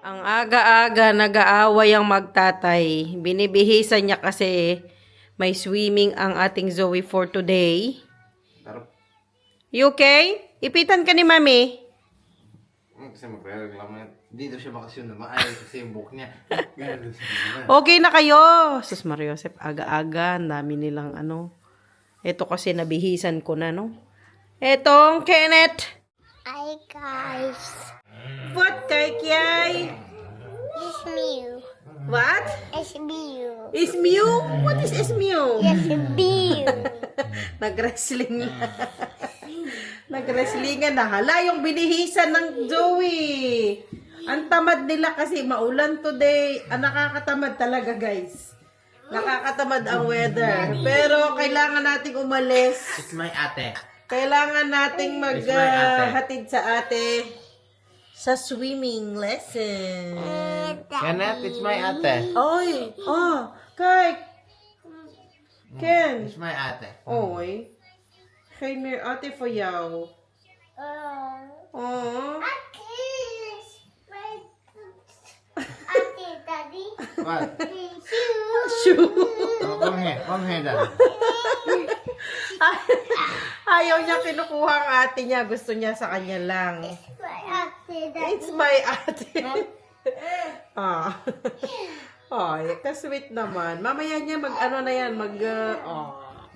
Ang aga-aga nag-aaway ang magtatay. Binibihisan niya kasi may swimming ang ating Zoe for today. You okay? Ipitan ka ni Mami. Kasi magre-reklamo. Dito siya bakasyon na maayos kasi yung book niya. Okay na kayo. Sus Mario Joseph, aga-aga. Ang dami nilang ano. Ito kasi nabihisan ko na, no? Etong Kenneth. Hi guys, What kay Kiay? it's Mew. What? It's Mew. Is Mew? What is Mew? It's Mew. Nag-wrestling na. Nag-wrestlingan na. Hala, yung binihisan ng Joey. Ang tamad nila kasi maulan today. Ang nakakatamad talaga, guys. Nakakatamad ang weather. Pero kailangan nating umalis. It's my ate. Kailangan nating It's my ate. maghatid sa ate sa swimming lesson. Kenneth, it's my ate. Oy! Oh! Kay! Ken! It's my ate. Oy! Kay meer ate for yaw. Oh! Daddy. What? Shoo! Come here, Dad. Ayaw niya kinukuha ang ate niya. Gusto niya sa kanya lang. It's my ate. Ah. Ay, ka-sweet naman. Mamaya niya mag-ano na yan.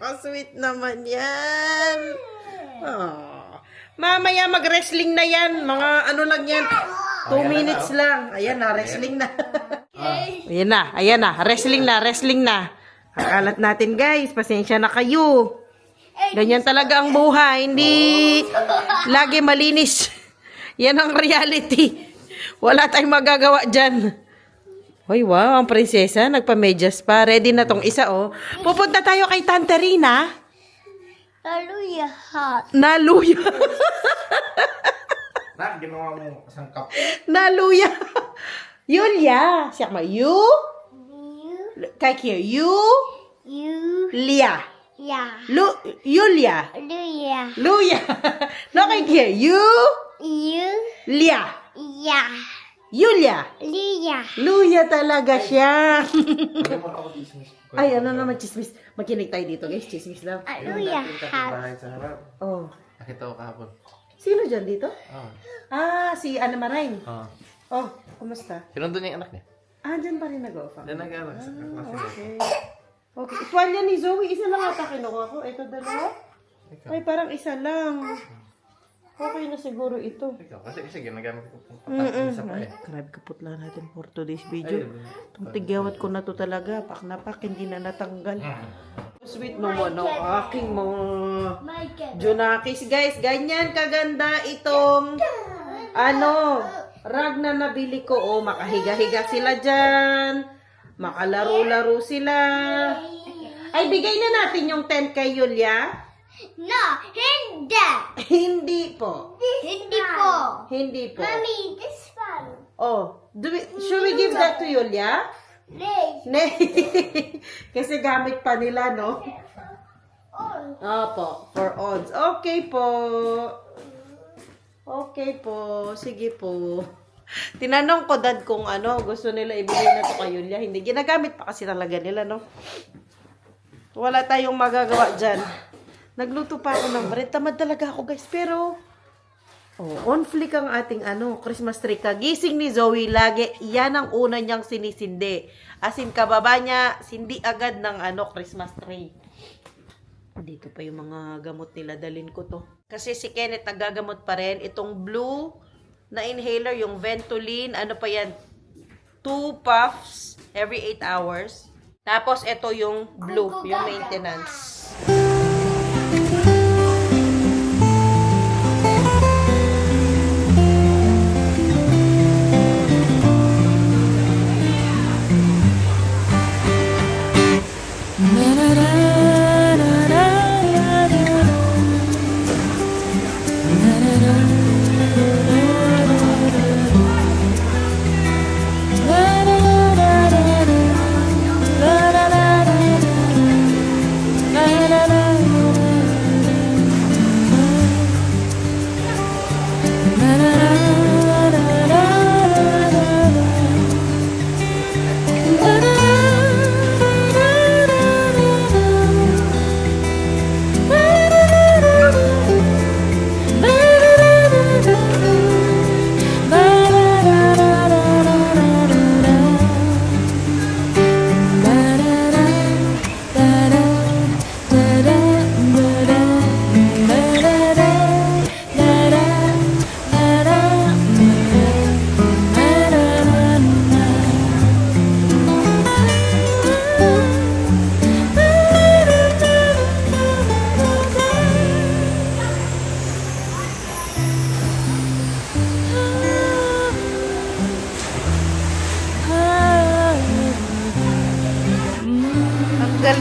Ka-sweet naman yan. Mamaya mag-wrestling na yan. Mga ano lang yan. 2 minutes lang. Ayan na, wrestling na. Ayan na. Wrestling na. Akalat natin guys. Pasensya na kayo. Ganyan talaga ang buhay. Hindi lagi malinis. Yan ang reality. Wala tayong magagawa dyan. Hoy, wow, ang prinsesa, nagpa-medyas pa. Ready na tong isa, oh. Pupunta tayo kay Tante Rina. Hallelujah hot. Naluya. Nak, ginawa mo isang cup. Naluya. Yulia. Siya ma, you. Kay here, you. Lia. Yeah. Yulia. Hallelujah. Luya. No, kay here, you. Lia. Yeah. Yulia. Hallelujah. Luya talaga siya. Lagyan mo ako dismiss. Ay, ano naman, chismis. Makinig tayo dito, guys. Chismis daw. Hallelujah hot. Bahay sa harap. Oh. Nakita ko kahapon. Sino dyan dito? Oh. Ah, si Ana Marain. Oh. Oh, kumusta? Sinundo niya yung anak niya. Ah, dyan pa rin nag-off. Diyan nag-aaral sa klase. Okay. Okay. Tuwalya ni Zoe, isa lang ata kinuha ko. Ito dalawa? Ay, parang isa lang. Okay na siguro ito. Ikaw, kasi ginagamit ko pang patas. Isa pa eh. Grabe kaputla natin for today's video. Itong tigyawat ko na to talaga. Pak na pak, hindi na natanggal. Sweet naman ang aking mga Junakis. Guys, ganyan kaganda itong rag na nabili ko. Oh, makahiga-higa sila dyan. Makalaro-laro sila. Ay, bigay na natin yung 10 kay Yulia. No, hindi. Hindi po. Hindi po. Hindi po. Mommy, this one. Oh, should we give that to Yulia? This. Ne. Kasi gamit pa nila, no? Opo, for odds. Okay po. Okay po. Sige po. Tinanong ko dad kung gusto nila ibigay na to kay Yulia. Hindi. Ginagamit pa kasi talaga nila, no? Wala tayong magagawa dyan. Nagluto pa ako ng bread. Tamad talaga ako, guys. Pero, on flick ang ating Christmas tree. Kagising ni Zoe, lagi, yan ang una niyang sinisindi. As in, kababa niya, sindi agad ng Christmas tree. Dito pa yung mga gamot nila. Dalin ko to. Kasi si Kenneth nagagamot pa rin. Itong blue na inhaler, yung Ventolin, pa yan? 2 puffs every 8 hours. Tapos, ito yung blue, yung maintenance.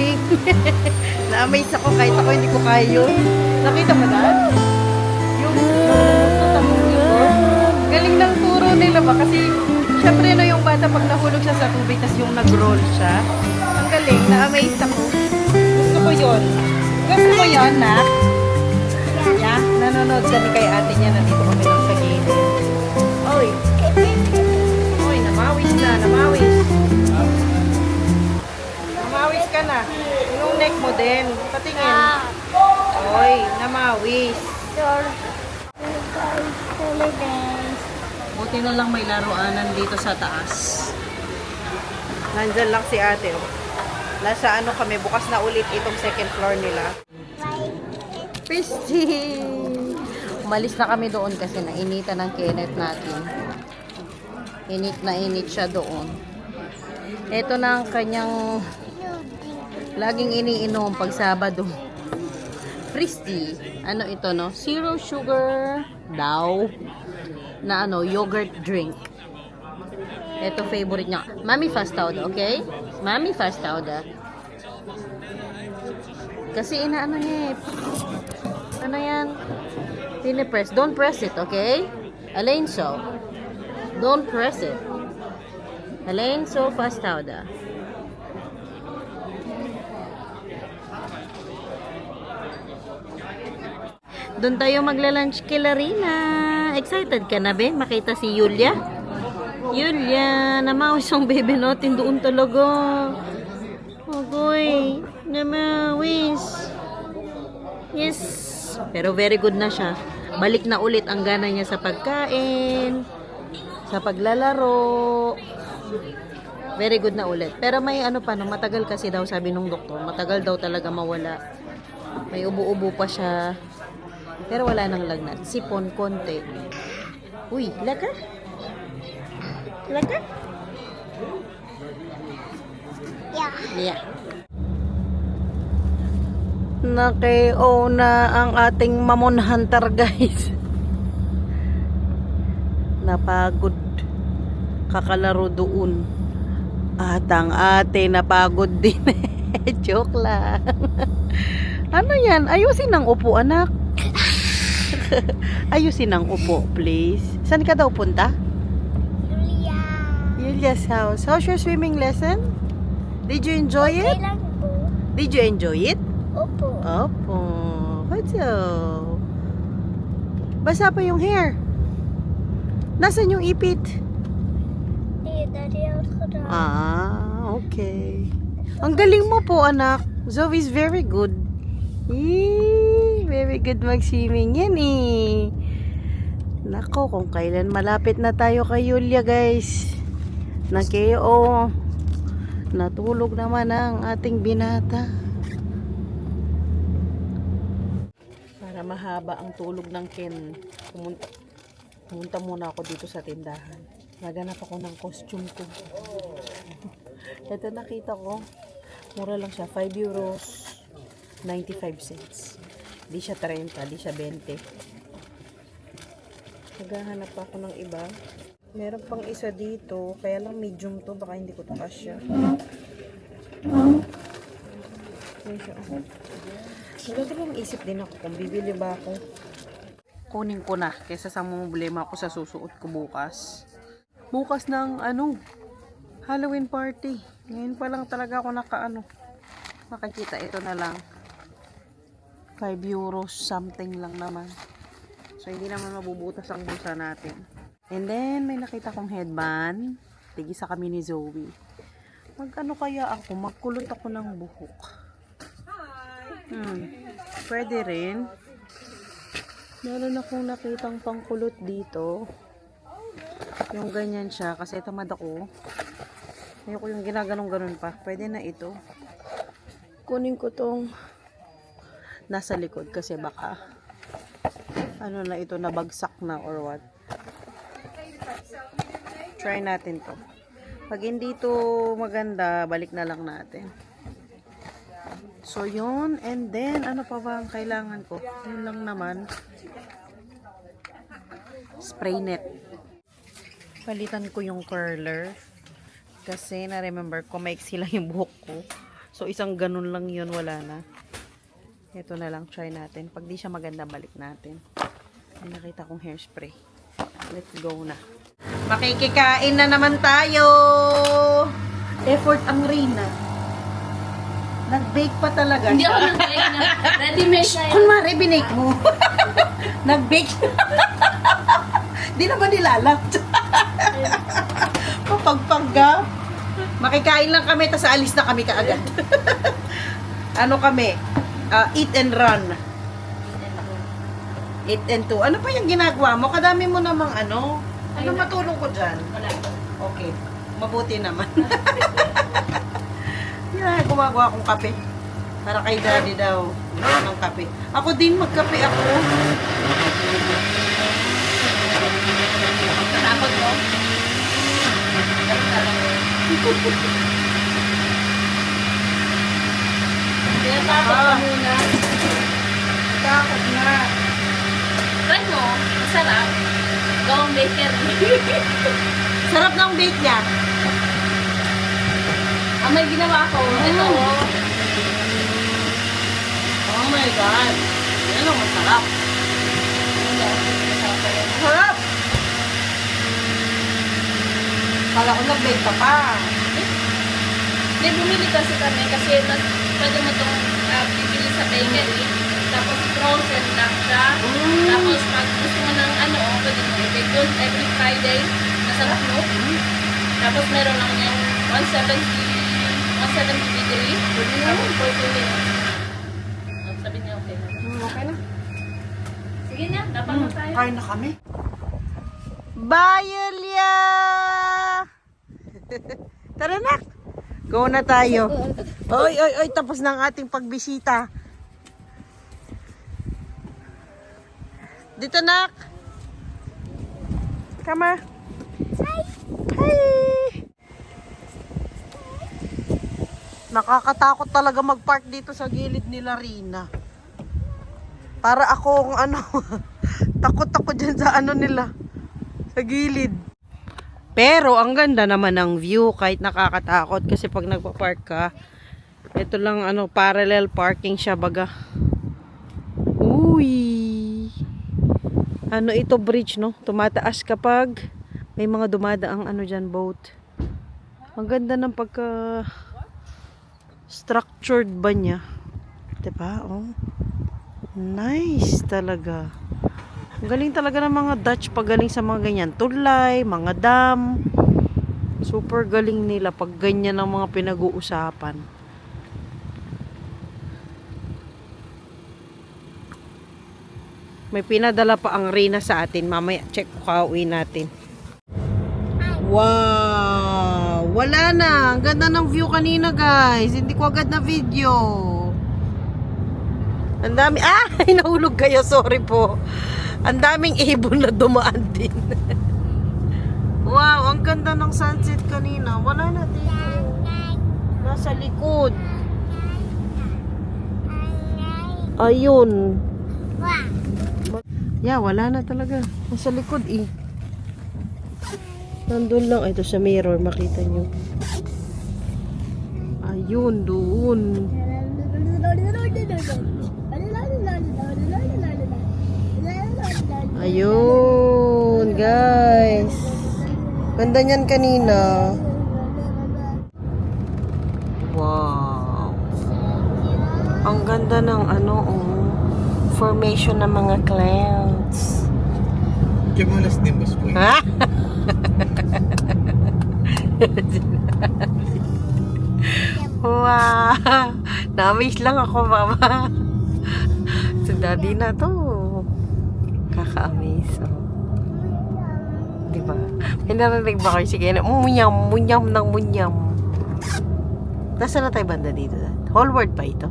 stretching. Na-amaze ako kahit ako hindi ko kaya yun. Nakita mo na? Yung tututang before. Galing ng turo nila ba? Kasi syempre no, yung bata pag nahulog siya sa tubig tas yung nag-roll siya. Ang galing. Na-amaze ako. Gusto ko yun. Gusto mo yun, nak? Yeah. Nanonood kami kay ate niya. Nandito kami lang sa gilid. Oy. Oy, namawis na. Namawis. Namawis ka na. Yung neck mo din. Patingin. Oy, namawis. Buti na lang may laruanan dito sa taas. Nandyan lang si ate. Oh. Nasa ano kami, bukas na ulit itong second floor nila. Christy! Umalis na kami doon kasi nainitan ng Kenneth natin. Init na init siya doon. Ito na ang kanyang laging iniinom pag Sabado. Christy. Ano ito, no? Zero sugar daw na ano, yogurt drink. Ito favorite niya. Mami fast out, okay? Mami fast out. Kasi inaano niya eh. Ano yan? Pinipress. Don't press it, okay? Alain so. Don't press it. Alain so fast out. Doon tayo magla-lunch kay Larina. Excited ka na, be? Makita si Yulia? Yulia, namawis ang baby natin doon talaga. Agoy, namawis. Yes. Pero very good na siya. Balik na ulit ang gana niya sa pagkain, sa paglalaro. Very good na ulit. Pero may ano pa, no, matagal kasi daw, sabi nung doktor. Matagal daw talaga mawala. May ubo-ubo pa siya. Pero wala nang lagnat. Sipon, konti. Uy, laka? Laka? Yeah. Yeah. Na-KO na ang ating mamon hunter, guys. Napagod. Kakalaro doon. At ang ate napagod din. Joke lang. Ano yan? Ayusin ang upo, anak. Ayusin ang upo, please. Saan ka daw punta? Julia. Yulia's house. How's your swimming lesson? Did you enjoy it? Kailan po? Did you enjoy it? Opo. Opo. What's up? Basa pa yung hair. Nasaan yung ipit? Okay. Ang galing mo po, anak. Zoe's very good. Very good mag-swimming yan eh. Nako, kung kailan malapit na tayo kay Yulia, guys. Na-KO. Natulog naman ang ating binata. Para mahaba ang tulog ng Ken, pumunta muna ako dito sa tindahan. Naganap ako ng costume ko. Ito nakita ko. Mura lang siya. 5 euros. 95 cents. Di siya 30. Di siya 20. Naghahanap ako ng iba. Meron pang isa dito. Kaya lang medium to. Baka hindi ko to kasya. Nagdadalawang isip din ako kung bibili ba ako. Kunin ko na. Kesa sa problema ako sa susuot ko bukas. Bukas ng Halloween party. Ngayon pa lang talaga ako nakakita. Ito na lang. 5 euros something lang naman. So, hindi naman mabubutas ang bulsa natin. And then, may nakita kong headband. Tigisa kami ni Zoe. Kaya ako? Magkulot ako ng buhok. Pwede rin. Meron akong nakitang pangkulot dito. Yung ganyan siya. Kasi tamad ako. Ayoko yung ginaganong-ganon pa. Pwede na ito. Kunin ko tong nasa likod. Kasi baka na ito, nabagsak na or what. Try natin to. Pag hindi to maganda, balik na lang natin. So, yun. And then, ano pa ba ang kailangan ko? Yun lang naman. Spray net. Palitan ko yung curler. Kasi, na-remember ko, maiksi lang yung buhok ko. So, isang ganun lang yun, wala na. Ito na lang, try natin. Pag di siya maganda, balik natin. May nakita kong hairspray. Let's go na. Makikikain na naman tayo! Effort ang Rina. Nag-bake pa talaga. Hindi ako nag-bake na. Ready-made na yun. Kunwari, binake mo. Nag-bake. Di na ba nilalap? Papagpagga. Makikain lang kami, tas alis na kami kaagad. Ano kami? Eat and run. Eat and two. Ano pa yung ginagawa mo? Kadami mo namang ano? Ano matulong ko dyan? Wala. Okay. Mabuti naman. Yeah, gumagawa akong kape. Para kay daddy daw. Gusto ng kape. Ako din, magkape ako. Natakot mo? Tinatakot ka muna. Takot na. Try mo. Masarap. Gawang baker. Sarap ng bake niya. Ang may ginawa ko, ito. Oh my God. Yan ang masarap. Sarap! Kala ko nag-bake ka pa. Hindi, bumili kasi kami kasi pwede mo itong bibili sa bakery. Tapos frozen lang siya. Tapos pag gusto mo ng pwede mo i-bake doon every Friday. Masarap, no? Tapos meron lang yung 170 degree. Tapos 40 minutes. Sabi niya okay na. Okay na. Sige na, dapat na tayo. Kain na kami. Bye, Yulia! Tara na. Go na tayo. Oy, oy, oy, tapos na ang ating pagbisita. Dito, nak. Come on. Hi! Nakakatakot talaga mag-park dito sa gilid nila, Rina. Para akong takot ako dyan sa nila. Sa gilid. Pero ang ganda naman ng view kahit nakakatakot kasi pag nagpa-park ka, ito lang parallel parking siya baga. Uy. Ito bridge, no? Tumataas kapag may mga dumadaang dyan boat. Ang ganda ng pagka structured ba niya? Diba? Oh. Nice talaga. Ang galing talaga ng mga Dutch pag galing sa mga ganyan. Tulay, mga dam. Super galing nila pag ganyan ang mga pinag-uusapan. May pinadala pa ang Rina sa atin. Mamaya check ko kauwi natin. Wow! Wala na. Ang ganda ng view kanina, guys. Hindi ko agad na video. Ang dami. Ay, nahulog kayo. Sorry po. Ang daming ibon na dumaan din. Wow, ang ganda ng sunset kanina. Wala na dito. Nasa likod. Ayun. Yeah, wala na talaga. Nasa likod eh. Nandun lang. Ito sa mirror, makita nyo. Ayun, doon. Ayun, guys. Ganda niyan kanina. Wow. Ang ganda ng formation ng mga clouds. Kimulas din, boss boy. Ha? Wow. Na-amaze lang ako, mama. So, daddy na to. Kaka-amaze. Oh. Diba? May narinig ba kayo? Sige, munyam, munyam ng munyam. Nasaan na tayo banda dito? Whole pa ito.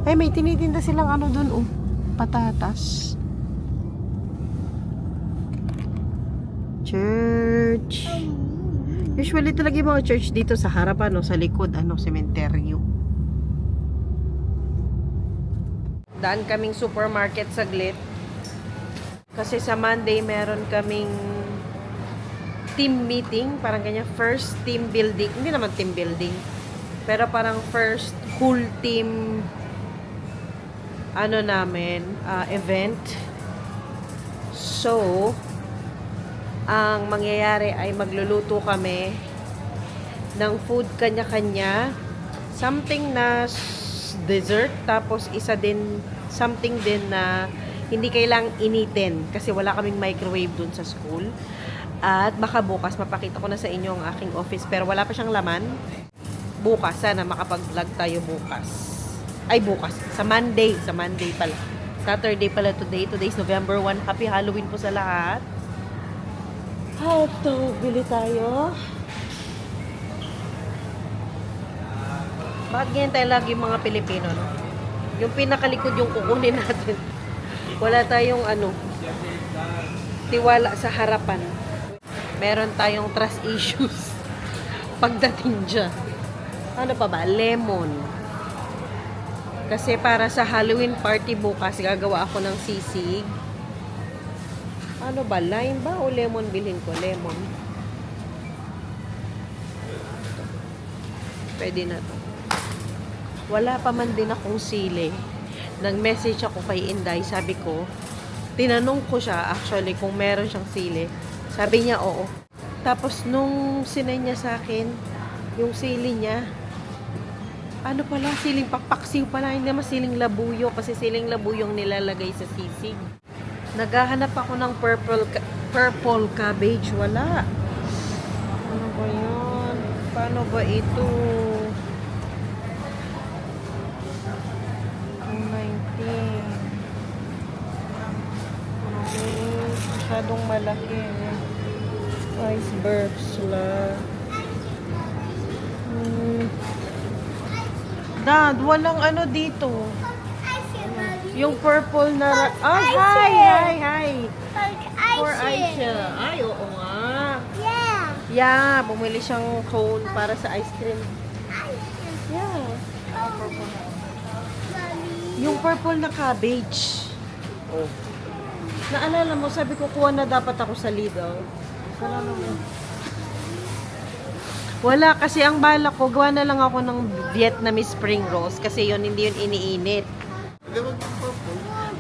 Ay, may tinitinda silang dun, oh. Patatas. Church. Usually talaga yung mga church dito sa harapan, sa likod, sementeryo. Daan kaming supermarket saglit. Kasi sa Monday meron kaming team meeting, parang ganyan, first team building. Hindi naman team building. Pero parang first whole team ano namin, event. So, ang mangyayari ay magluluto kami ng food kanya-kanya. Something na dessert, tapos isa din, something din na hindi kailang initin kasi wala kaming microwave dun sa school. At baka bukas, mapakita ko na sa inyo ang aking office, pero wala pa siyang laman. Bukas, sana makapag-vlog tayo bukas. Ay, bukas. Sa Monday pala. Saturday pala today. Today's November 1. Happy Halloween po sa lahat. Ito, bili tayo. Bakit ganyan tayo lagi mga Pilipino, no? Yung pinakalikod yung kukunin natin. Wala tayong tiwala sa harapan. Meron tayong trust issues pagdating dyan. Ano pa ba? Lemon. Kasi para sa Halloween party bukas, gagawa ako ng sisig. Ano ba? Lime ba o lemon bilhin ko? Lemon. Pwede na to. Wala pa man din akong sili. Nag-message ako kay Inday. Sabi ko, tinanong ko siya actually kung meron siyang sili. Sabi niya, oo. Tapos nung sinay niya sa akin, yung sili niya, ano pala, siling papaksiw pala, hindi naman siling labuyo kasi siling labuyong nilalagay sa sisig. Naghahanap ako ng purple cabbage, wala. Ano ba yun? Paano ba ito? 219. Masyadong malaki. Icebergs la. Dad, walang ano dito. Yung purple na... Oh, hi! For Aisha. Ay, oo nga. Yeah, bumili siyang cone para sa ice cream. Yeah. Yung purple na cabbage. Oh. Naalala mo, sabi ko, kuha na dapat ako sa Lidl. Wala naman. Wala, kasi ang bala ko, gawa na lang ako ng Vietnamese spring rolls kasi yun, hindi yun iniinit.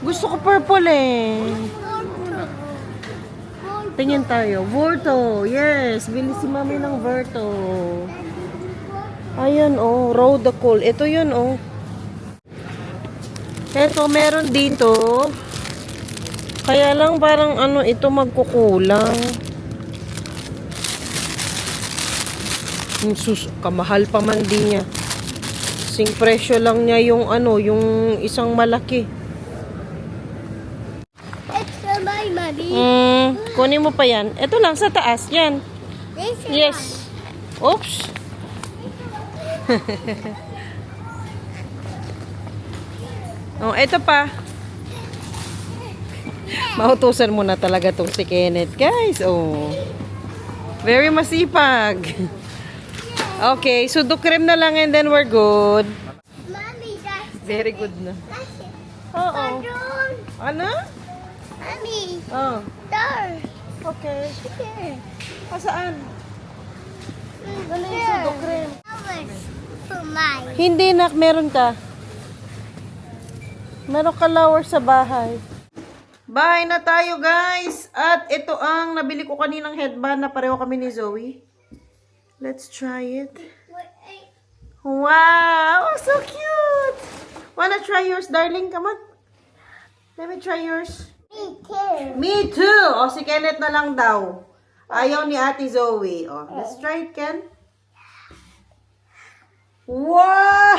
Gusto ko purple eh. Tingin tayo. Vorto. Yes. Bili si mami ng Vorto. Ayan oh. Rhodocol. Ito yun oh. Ito meron dito. Kaya lang parang ito magkukulang. Kamahal pa man din niya. Sing presyo lang niya yung yung isang malaki. It's my money. Kunin mo pa yan. Ito lang sa taas. Yan. Yes. Oops. Oh, ito pa. Mautusan mo na talaga tong si Kenneth, guys. Oh. Very masipag. Okay, sudo cream na lang and then we're good. Mommy, that's Very good na. it. Oo. Doon. Ano? Mommy, Oh. there. Okay. Here. Saan? Ano yung sudo cream? Flowers for mine. Hindi, nak. Meron ka. Meron ka flower sa bahay. Bahay na tayo, guys. At ito ang nabili ko kaninang headband na pareho kami ni Zoe. Let's try it. Wow! So cute! Wanna try yours, darling? Come on. Let me try yours. Me too. Me too! O, si Kenneth na lang daw. Ayaw ni Ate Zoe. O, let's try it, Ken. Wow!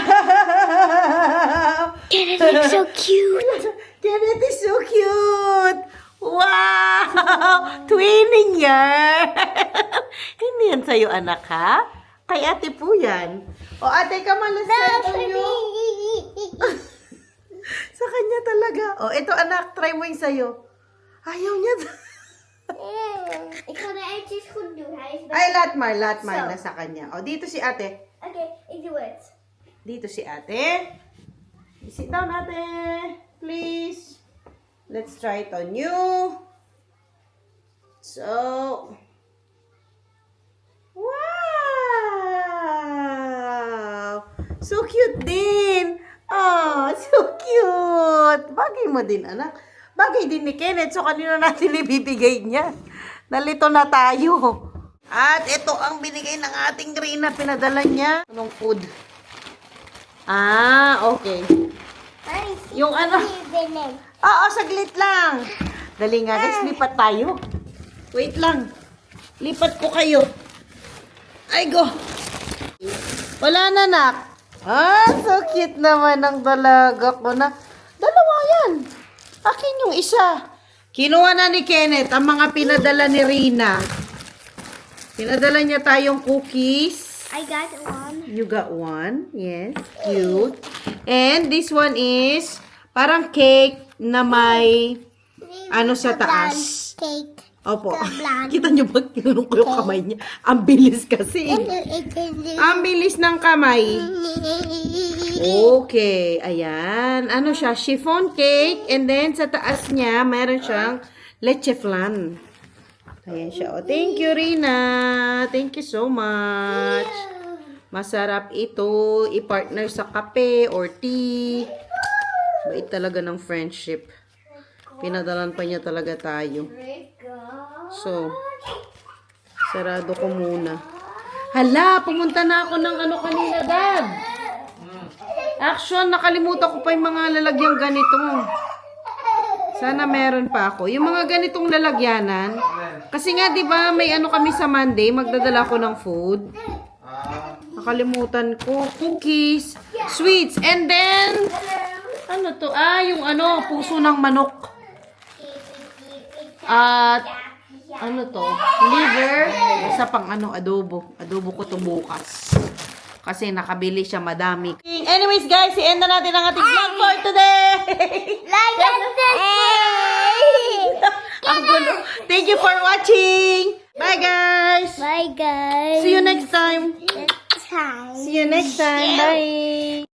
Kenneth looks so cute. Kenneth is so cute! Wow! Twinning yan! Hindi yan sa'yo, anak, ha? Kay ate po yan. O, ate, kamalas sa inyo. Sa kanya talaga. O, ito, anak, try mo yung sa'yo. Ayaw niya. Ik ga de eitjes goed doen. Hij is Ay, latmar Zo. na sa kanya. O, dito si ate. Oké, ik doe het. Dito si ate. Sit down, ate. Please. Let's try it on you. So, wow! So cute din. Ah, so cute. Bagay mo din, anak. Bagay din ni Kenneth. So, kanino natin ibibigay niya? Nalito na tayo. At ito ang binigay ng ating Rina. Pinadala niya. Anong food? Ah, okay. Yung ano? Oo, saglit lang. Dali nga, guys. Lipat tayo. Wait lang. Lipat ko kayo. Ay, go. Wala na, nak. Ah, so cute naman ang dalaga ko na. Dalawa yan. Akin yung isa. Kinuha na ni Kenneth ang mga pinadala ni Rina. Pinadala niya tayong cookies. I got one. You got one. Yes. Cute. And this one is parang cake na may ano sa taas. Cake. Opo. Kablan. Kita niyo ba? Kinunong ko yung kamay niya. Ang bilis kasi. Ang bilis ng kamay. Okay. Ayan. Ano siya? Chiffon cake. And then sa taas niya, mayroon siyang leche flan. Ayan siya. Oh, thank you, Rina. Thank you so much. Masarap ito. I-partner sa kape or tea. Bait talaga ng friendship. Pinadalan pa niya talaga tayo. So, sarado ko muna. Hala, pumunta na ako ng ano kanina, Dad. Action, nakalimutan ko pa yung mga lalagyang ganito. Sana meron pa ako. Yung mga ganitong lalagyanan. Kasi nga, di ba, may ano kami sa Monday, magdadala ko ng food. Nakalimutan ko. Cookies, sweets, and then, ano to? Ah, yung ano, puso ng manok. At, ano to? Liver. Isa pang ano, adobo. Adobo ko to bukas. Kasi nakabili siya madami. Anyways, guys, i-end na natin ang ating vlog for today. Like and subscribe. Ang gulo. Thank you for watching. Bye, guys. Bye, guys. See you next time. Next time. See you next time. Bye.